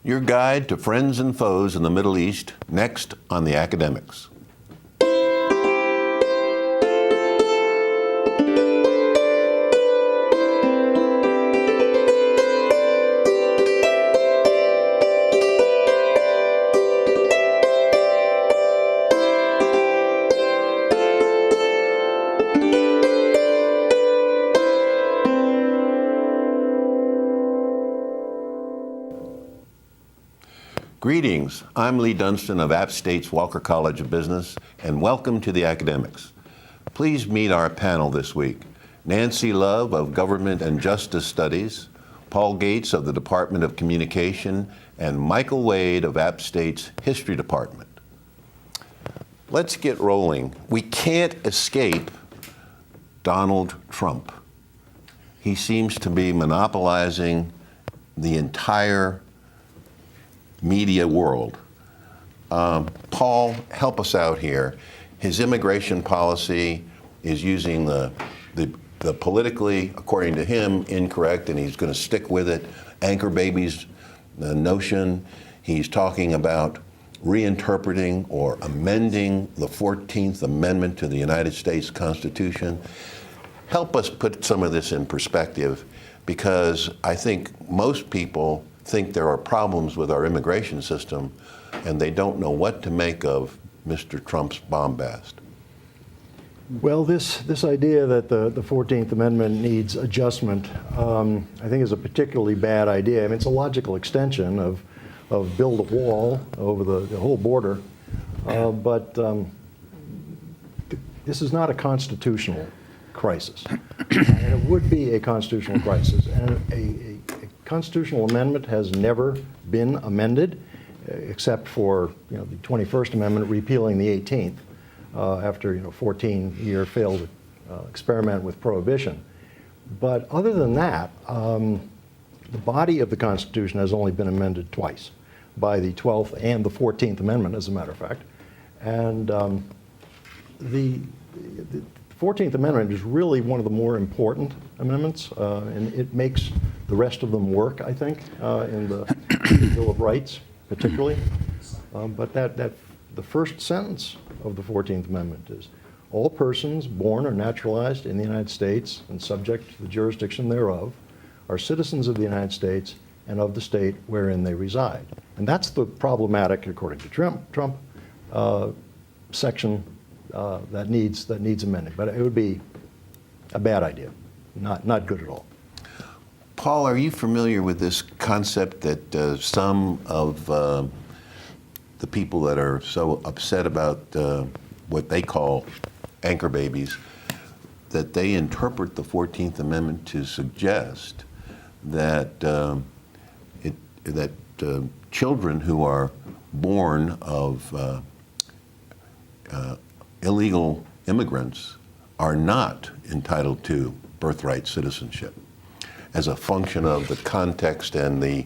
Your guide to friends and foes in the Middle East, next on the Academics. Greetings, I'm Leigh Dunston of App State's Walker College of Business, and welcome to the Academics. Please meet our panel this week. Nancy Love of Government and Justice Studies, Paul Gates of the Department of Communication, and Michael Wade of App State's History Department. Let's get rolling. We can't escape Donald Trump. He seems to be monopolizing the entire media world. Paul, help us out here. His immigration policy is using the politically, according to him, incorrect, and he's going to stick with it, anchor babies notion. He's talking about reinterpreting or amending the 14th Amendment to the United States Constitution. Help us put some of this in perspective, because I think most people think there are problems with our immigration system, and they don't know what to make of Mr. Trump's bombast. Well, this idea that the 14th Amendment needs adjustment, I think is a particularly bad idea. I mean, it's a logical extension of build a wall over the whole border, but this is not a constitutional crisis. And it would be a constitutional crisis. And a constitutional amendment has never been amended, except for the 21st Amendment repealing the 18th after 14-year failed experiment with prohibition. But other than that, the body of the Constitution has only been amended twice, by the 12th and the 14th Amendment, as a matter of fact. And the 14th Amendment is really one of the more important amendments, and it makes the rest of them work, I think, in the Bill of Rights, particularly. But the first sentence of the 14th Amendment is, all persons born or naturalized in the United States and subject to the jurisdiction thereof are citizens of the United States and of the state wherein they reside. And that's the problematic, according to Trump, section that needs amending. But it would be a bad idea, not good at all. Paul, are you familiar with this concept that some of the people that are so upset about what they call anchor babies, that they interpret the 14th Amendment to suggest that children who are born of illegal immigrants are not entitled to birthright citizenship, as a function of the context and the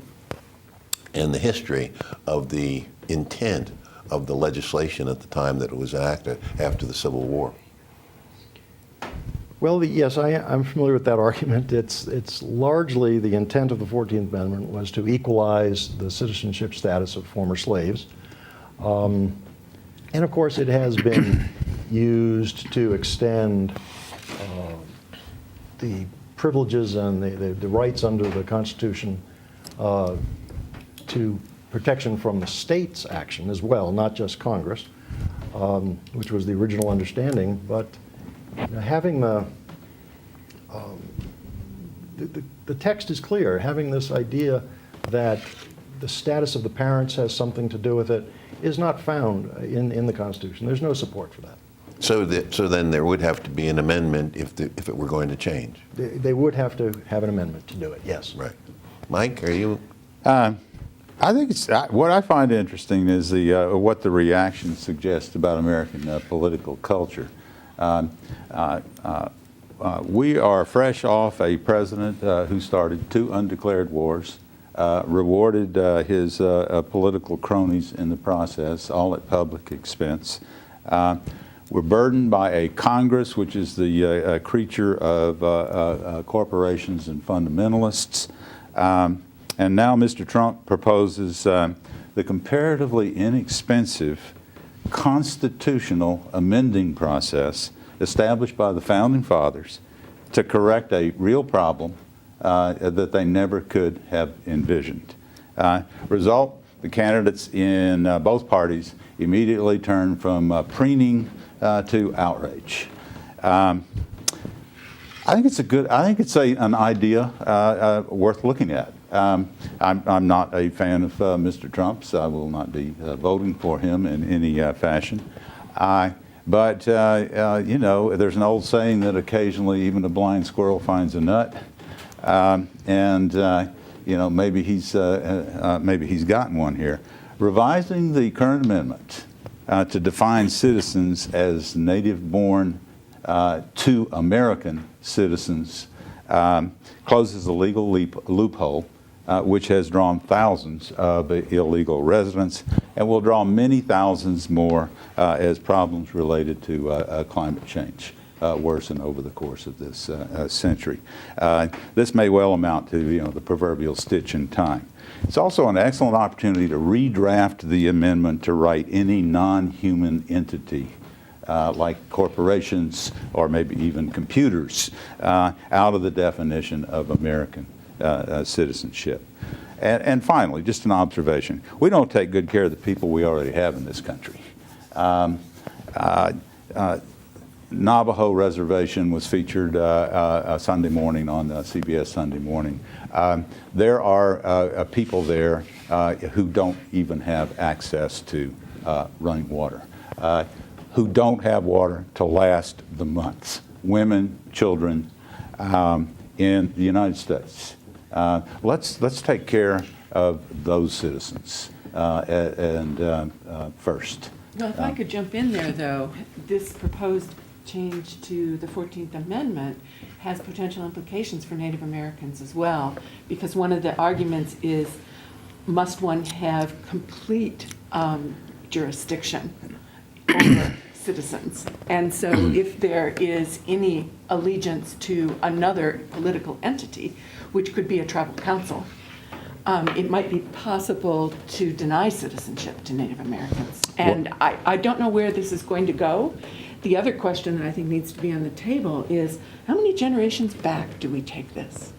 history of the intent of the legislation at the time that it was enacted after the Civil War. Well, yes, I'm familiar with that argument. It's largely the intent of the 14th Amendment was to equalize the citizenship status of former slaves. And of course, it has been used to extend the privileges and the rights under the Constitution to protection from the state's action as well, not just Congress, which was the original understanding. But having the text is clear, having this idea that the status of the parents has something to do with it is not found in the Constitution. There's no support for that. So then there would have to be an amendment if it were going to change. They would have to have an amendment to do it, yes. Right. Mike, are you? I think it's what I find interesting is what the reaction suggests about American political culture. We are fresh off a president who started 2 undeclared wars, rewarded his political cronies in the process, all at public expense. We're burdened by a Congress which is the creature of corporations and fundamentalists. And now Mr. Trump proposes the comparatively inexpensive constitutional amending process established by the Founding Fathers to correct a real problem that they never could have envisioned. Result, the candidates in both parties immediately turned from preening to outrage. I think it's an idea worth looking at. I'm not a fan of Mr. Trump, so I will not be voting for him in any fashion. But you know, there's an old saying that occasionally even a blind squirrel finds a nut, and you know, maybe he's gotten one here. Revising the current amendment to define citizens as native-born to American citizens closes a legal loophole which has drawn thousands of illegal residents and will draw many thousands more as problems related to climate change worsen over the course of this century. This may well amount to, you know, the proverbial stitch in time. It's also an excellent opportunity to redraft the amendment to write any non-human entity like corporations or maybe even computers out of the definition of American citizenship. And finally, just an observation. We don't take good care of the people we already have in this country. Navajo Reservation was featured Sunday morning on CBS Sunday Morning. There are people there who don't even have access to running water, who don't have water to last the months. Women, children in the United States. Let's take care of those citizens first. Well, if I could jump in there, though, this proposed change to the 14th Amendment has potential implications for Native Americans as well, because one of the arguments is, must one have complete jurisdiction over citizens? And so if there is any allegiance to another political entity, which could be a tribal council, it might be possible to deny citizenship to Native Americans. And I don't know where this is going to go. The other question that I think needs to be on the table is, how many generations back do we take this?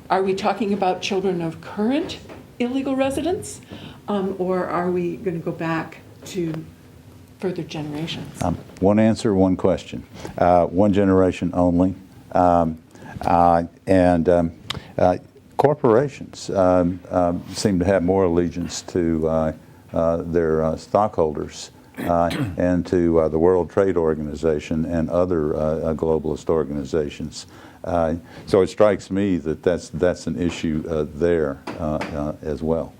Are we talking about children of current illegal residents, or are we going to go back to further generations? One answer, one question. One generation only. Corporations seem to have more allegiance to their stockholders and to the World Trade Organization and other globalist organizations. So it strikes me that that's an issue there as well.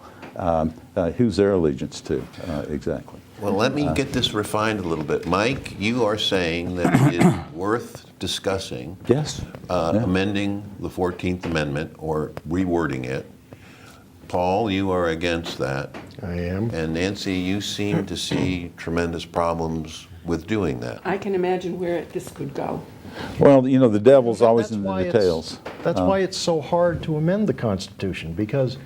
Who's their allegiance to exactly? Well, let me get this refined a little bit. Mike, you are saying that it is worth discussing Yes. amending the 14th Amendment or rewording it. Paul, you are against that. I am. And Nancy, you seem to see tremendous problems with doing that. I can imagine where this could go. Well, you know, the devil's always That's in the why details. That's why it's so hard to amend the Constitution, because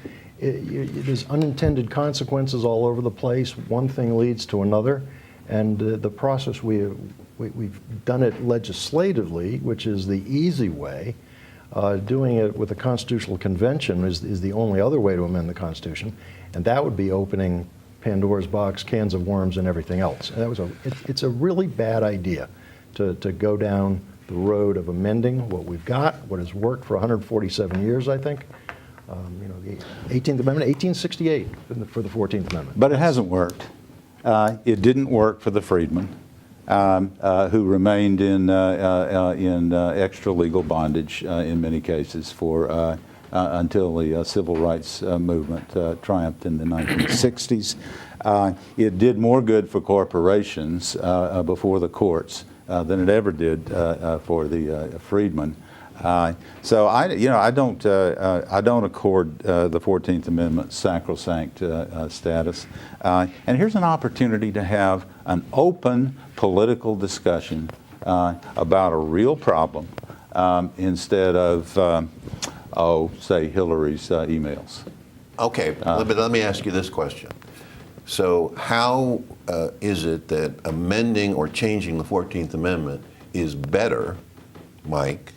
there's unintended consequences all over the place. One thing leads to another, and the process we've done it legislatively, which is the easy way. Doing it with a constitutional convention is the only other way to amend the Constitution, and that would be opening Pandora's box, cans of worms, and everything else. And it's a really bad idea to go down the road of amending what we've got, what has worked for 147 years, I think. You know, the 18th Amendment, 1868 for the 14th Amendment. But it hasn't worked. It didn't work for the freedmen, who remained in extra legal bondage in many cases for until the civil rights movement triumphed in the 1960s. It did more good for corporations before the courts than it ever did for the freedmen. So I don't accord the 14th Amendment sacrosanct status. And here's an opportunity to have an open political discussion about a real problem instead of, say, Hillary's emails. Okay, but let me ask you this question. So how is it that amending or changing the 14th Amendment is better, Mike,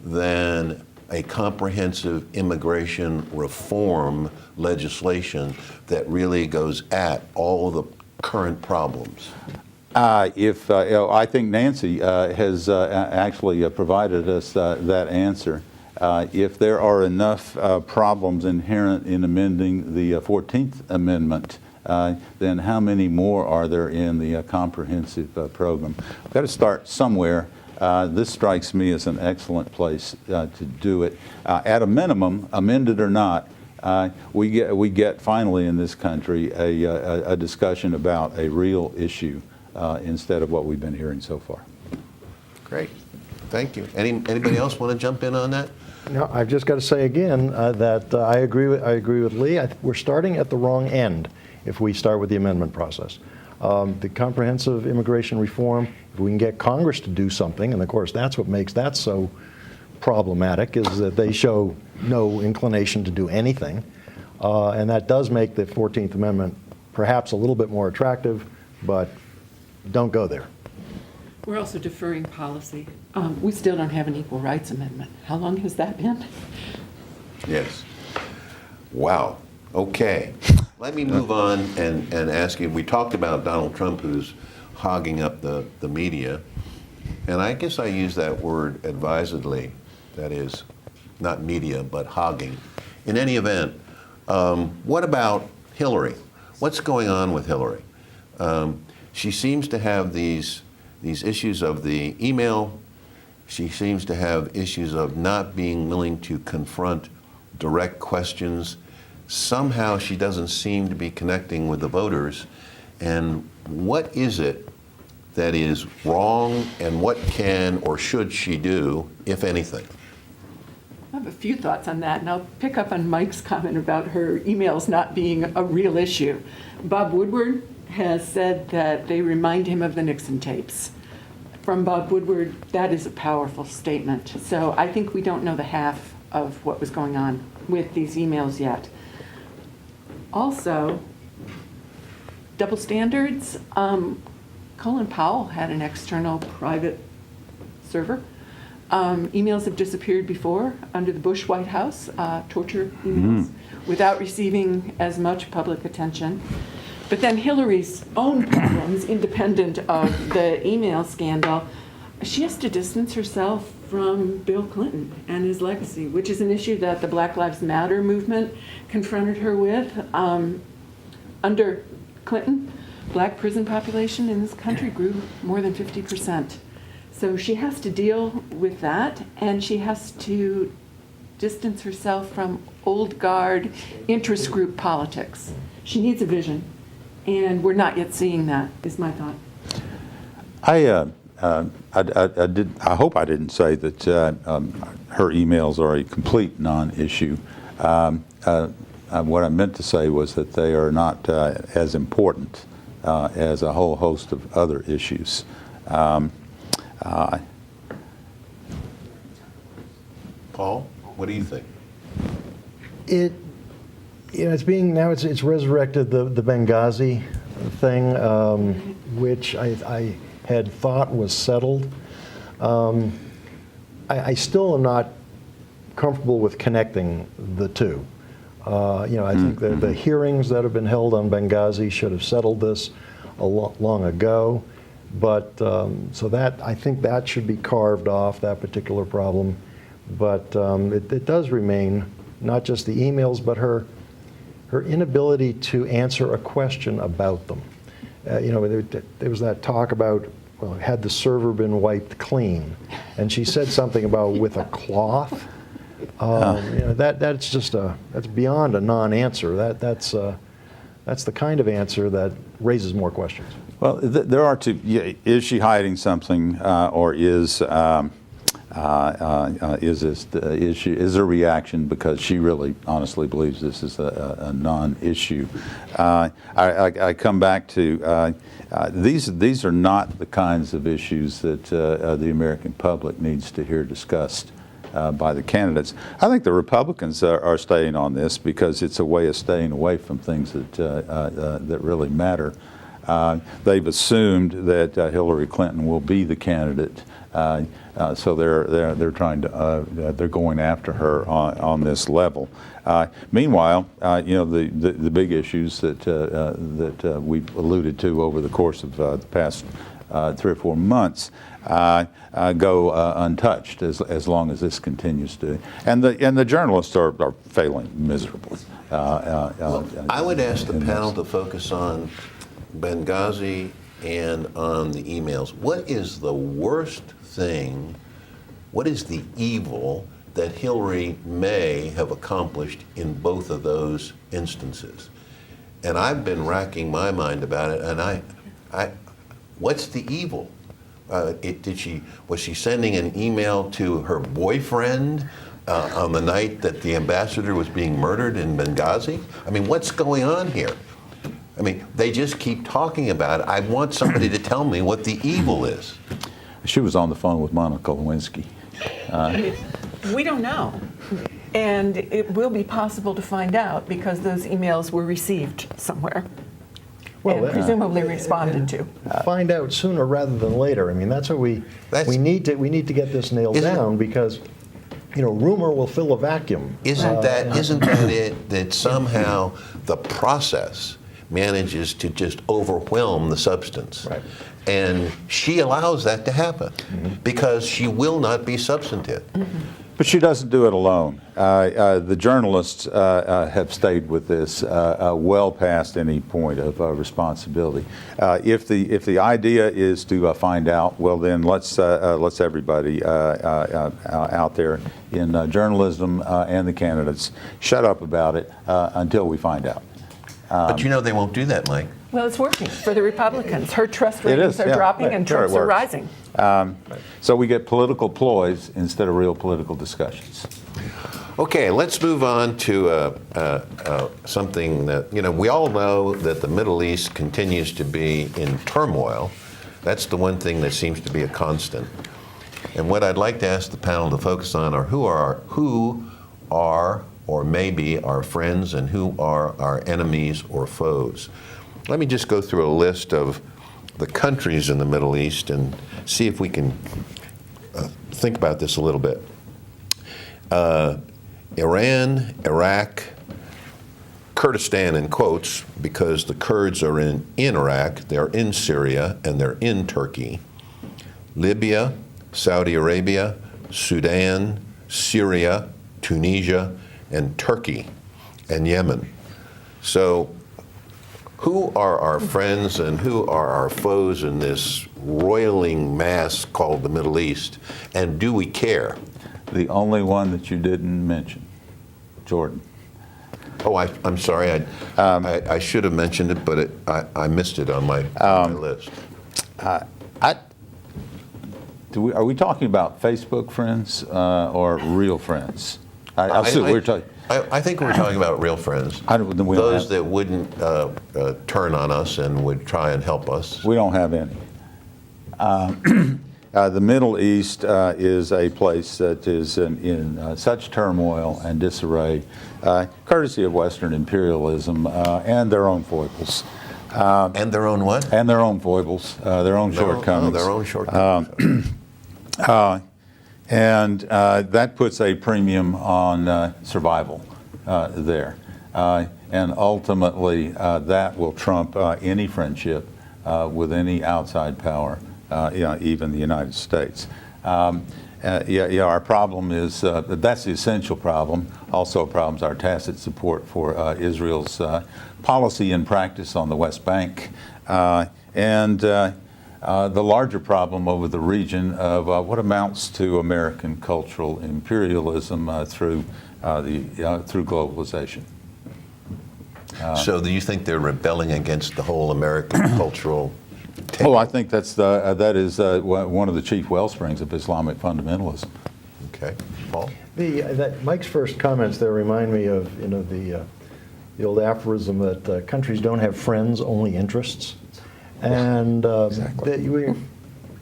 than a comprehensive immigration reform legislation that really goes at all the current problems? I think Nancy has actually provided us that answer. If there are enough problems inherent in amending the 14th Amendment, then how many more are there in the comprehensive program? We've got to start somewhere. This strikes me as an excellent place to do it. At a minimum, amended or not, we get finally in this country a discussion about a real issue instead of what we've been hearing so far. Great, thank you. Anybody else want to jump in on that? No, I've just got to say again that I agree with Leigh. We're starting at the wrong end if we start with the amendment process. The comprehensive immigration reform, if we can get Congress to do something, and of course that's what makes that so problematic, is that they show no inclination to do anything. And that does make the 14th Amendment perhaps a little bit more attractive, but don't go there. We're also deferring policy. We still don't have an equal rights amendment. How long has that been? Yes. Wow. Okay. Let me move on and ask you, we talked about Donald Trump, who's hogging up the media, and I guess I use that word advisedly, that is, not media, but hogging. In any event, what about Hillary? What's going on with Hillary? She seems to have these issues of the email. She seems to have issues of not being willing to confront direct questions. Somehow she doesn't seem to be connecting with the voters. And what is it that is wrong, and what can or should she do, if anything? I have a few thoughts on that, and I'll pick up on Mike's comment about her emails not being a real issue. Bob Woodward has said that they remind him of the Nixon tapes. From Bob Woodward, that is a powerful statement. So I think we don't know the half of what was going on with these emails yet. Also, double standards. Colin Powell had an external private server. Emails have disappeared before under the Bush White House, torture emails, without receiving as much public attention. But then Hillary's own problems, independent of the email scandal, she has to distance herself from Bill Clinton and his legacy, which is an issue that the Black Lives Matter movement confronted her with. Under Clinton, black prison population in this country grew more than 50%. So she has to deal with that, and she has to distance herself from old guard interest group politics. She needs a vision, and we're not yet seeing that, is my thought. I hope I didn't say that her emails are a complete non-issue. What I meant to say was that they are not as important as a whole host of other issues. Paul, what do you think? It's resurrected the Benghazi thing, which I had thought was settled. I still am not comfortable with connecting the two. I think the hearings that have been held on Benghazi should have settled this long ago. But so that, I think that should be carved off, that particular problem. But it does remain not just the emails, but her inability to answer a question about them. There was that talk about, well, had the server been wiped clean? And she said something about with a cloth. That's just that's beyond a non-answer. That's the kind of answer that raises more questions. Well, there are two. Is she hiding something, or is there a reaction because she really honestly believes this is a non-issue? I come back to these are not the kinds of issues that the American public needs to hear discussed by the candidates. I think the Republicans are staying on this because it's a way of staying away from things that really matter. They've assumed that Hillary Clinton will be the candidate, so they're trying to they're going after her on this level. Meanwhile, the big issues that we've alluded to over the course of the past 3 or 4 months go untouched as long as this continues to, and the journalists are failing miserably. I would ask the panel to focus on Benghazi and on the emails. What is the worst thing, what is the evil that Hillary may have accomplished in both of those instances? And I've been racking my mind about it, and what's the evil? Was she sending an email to her boyfriend on the night that the ambassador was being murdered in Benghazi? I mean, what's going on here? I mean, they just keep talking about it. I want somebody to tell me what the evil is. She was on the phone with Monica Lewinsky. We don't know. And it will be possible to find out because those emails were received somewhere and presumably responded to. Find out sooner rather than later. I mean, that's what we need to get this nailed down because, rumor will fill a vacuum. Isn't that it? That somehow the process manages to just overwhelm the substance. Right. And she allows that to happen because she will not be substantive. But she doesn't do it alone. The journalists have stayed with this well past any point of responsibility. If the idea is to find out, well then let's everybody out there in journalism and the candidates shut up about it until we find out. But they won't do that, Mike. Well, it's working for the Republicans. Her trust ratings are dropping and Trump's are rising. So we get political ploys instead of real political discussions. Okay, let's move on to something that, we all know that the Middle East continues to be in turmoil. That's the one thing that seems to be a constant. And what I'd like to ask the panel to focus on are who are or maybe our friends and who are our enemies or foes. Let me just go through a list of the countries in the Middle East and see if we can think about this a little bit. Iran, Iraq, Kurdistan in quotes because the Kurds are in Iraq, they're in Syria, and they're in Turkey. Libya, Saudi Arabia, Sudan, Syria, Tunisia, and Turkey, and Yemen. So who are our friends and who are our foes in this roiling mass called the Middle East? And do we care? The only one that you didn't mention, Jordan. Oh, I'm sorry. I should have mentioned it, but I missed it on my list. Are we talking about Facebook friends or real friends? I think we're talking about real friends. Those that wouldn't turn on us and would try and help us. We don't have any. The Middle East is a place that is in such turmoil and disarray, courtesy of Western imperialism and their own foibles. And their own what? And their own foibles, their own shortcomings. Their own shortcomings. And that puts a premium on survival there. And ultimately, that will trump any friendship with any outside power, even the United States. Our problem is, that's the essential problem. Also a problem is our tacit support for Israel's policy and practice on the West Bank. And the larger problem over the region of what amounts to American cultural imperialism through globalization. So do you think they're rebelling against the whole American cultural table? Oh, I think that is one of the chief wellsprings of Islamic fundamentalism. Okay, Paul? Mike's first comments there remind me of the old aphorism that countries don't have friends, only interests. And exactly.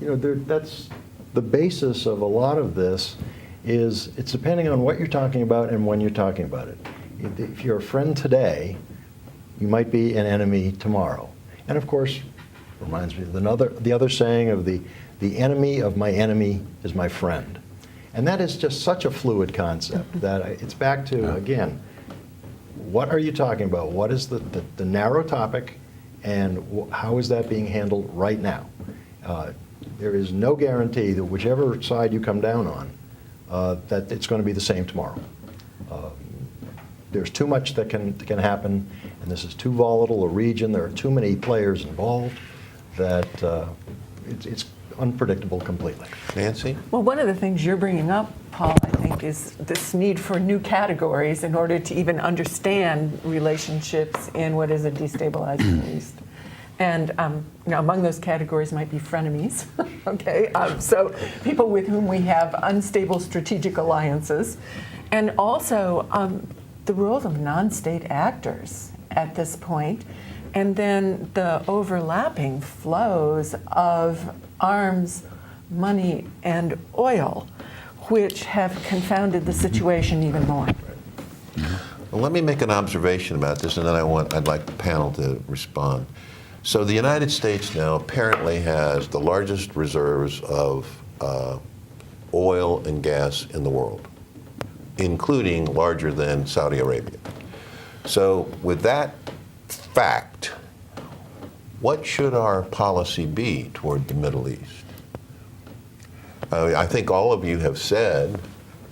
that's the basis of a lot of this. is it's depending on what you're talking about and when you're talking about it. If you're a friend today, you might be an enemy tomorrow. And of course, reminds me of the other saying of the enemy of my enemy is my friend. And that is just such a fluid concept that it's back to, again, what are you talking about? What is the narrow topic, and how is that being handled right now? There is no guarantee that whichever side you come down on, that it's going to be the same tomorrow. There's too much that can happen, and this is too volatile a region. There are too many players involved that it's unpredictable completely. Nancy? Well, one of the things you're bringing up, Paul, I think, is this need for new categories in order to even understand relationships in what is a destabilized Middle East. And among those categories might be frenemies, okay? So people with whom we have unstable strategic alliances. And also the role of non-state actors at this point, and then the overlapping flows of arms, money, and oil, which have confounded the situation even more. Well, let me make an observation about this, and then I'd like the panel to respond. So the United States now apparently has the largest reserves of oil and gas in the world, including larger than Saudi Arabia. So with that fact, what should our policy be toward the Middle East? I think all of you have said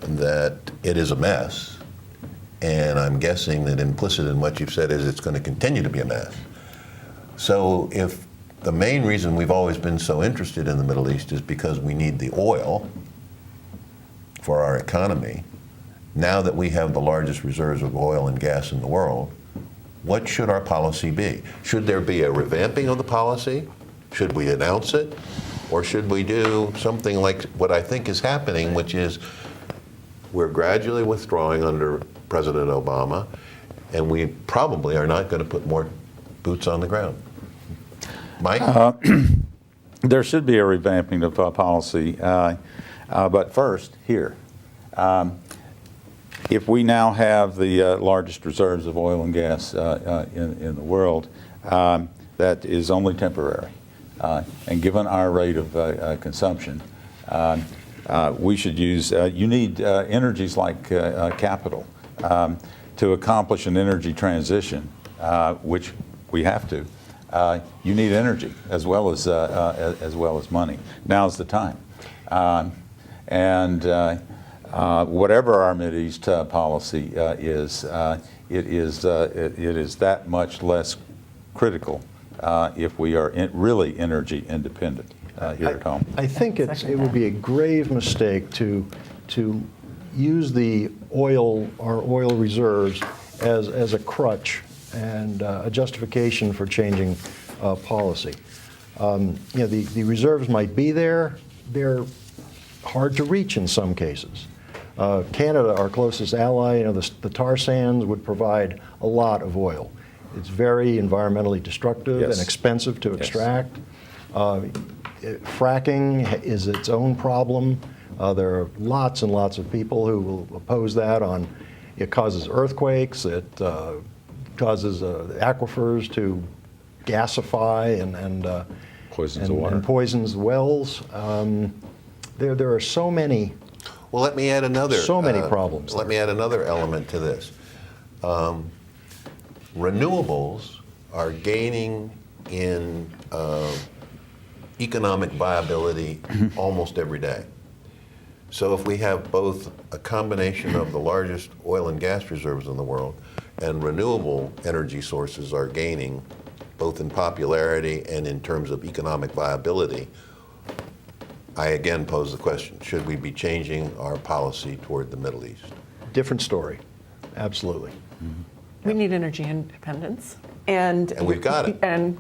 that it is a mess, and I'm guessing that implicit in what you've said is it's going to continue to be a mess. So if the main reason we've always been so interested in the Middle East is because we need the oil for our economy, now that we have the largest reserves of oil and gas in the world, what should our policy be? Should there be a revamping of the policy? Should we announce it? Or should we do something like what I think is happening, which is we're gradually withdrawing under President Obama, and we probably are not going to put more boots on the ground. Mike? There should be a revamping of policy, but first, here. If we now have the largest reserves of oil and gas in the world, that is only temporary. And given our rate of consumption, we should use, you need energies like capital to accomplish an energy transition, which we have to. You need energy as well as money. Now's the time. Whatever our Mideast policy is, it is that much less critical if we are really energy independent here at home. I think it would be a grave mistake to use our oil reserves as a crutch and a justification for changing policy. The reserves might be there. They're hard to reach in some cases. Canada, our closest ally, the tar sands would provide a lot of oil. It's very environmentally destructive and expensive to extract. Fracking is its own problem. There are lots and lots of people who will oppose that. It causes earthquakes. It causes aquifers to gasify and Poisons the water. And poisons wells. There are so many. Well, let me add another. So many problems. Let me add another element to this. Renewables are gaining in economic viability almost every day. So if we have both a combination of the largest oil and gas reserves in the world and renewable energy sources are gaining both in popularity and in terms of economic viability, I again pose the question, should we be changing our policy toward the Middle East? Different story. Absolutely. We need energy independence. And we've got it. And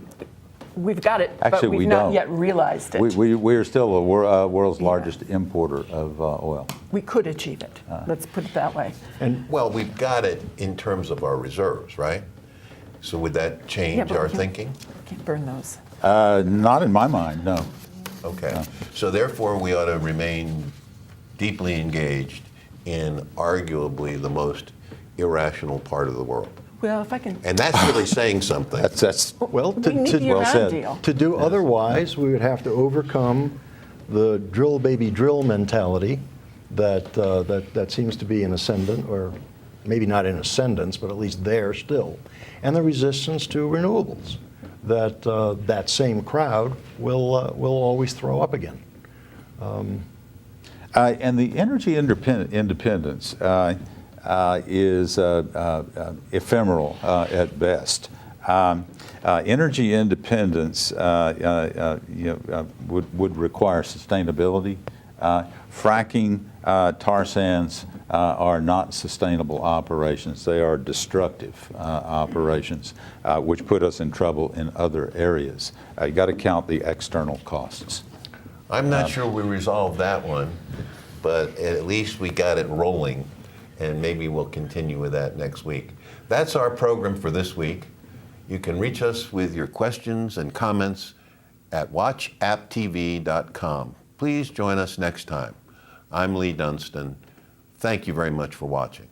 we've got it, Actually, but we've we not don't. yet realized it. We are still the world's largest importer of oil. We could achieve it. Let's put it that way. Well, we've got it in terms of our reserves, right? So would that change but our we can't- thinking? Can't burn those. Not in my mind, no. Okay. So therefore, we ought to remain deeply engaged in arguably the most irrational part of the world. Well, if I can, And that's really saying something. That's Well, we need the well Iran said. deal. to do otherwise, we would have to overcome the drill baby drill mentality that seems to be in ascendant, or maybe not in ascendance, but at least there still, and the resistance to renewables that same crowd will always throw up again. And the energy independence is ephemeral at best. Energy independence would require sustainability. Fracking tar sands are not sustainable operations. They are destructive operations, which put us in trouble in other areas. You got to count the external costs. I'm not sure we resolved that one, but at least we got it rolling, and maybe we'll continue with that next week. That's our program for this week. You can reach us with your questions and comments at watchapptv.com. Please join us next time. I'm Leigh Dunston. Thank you very much for watching.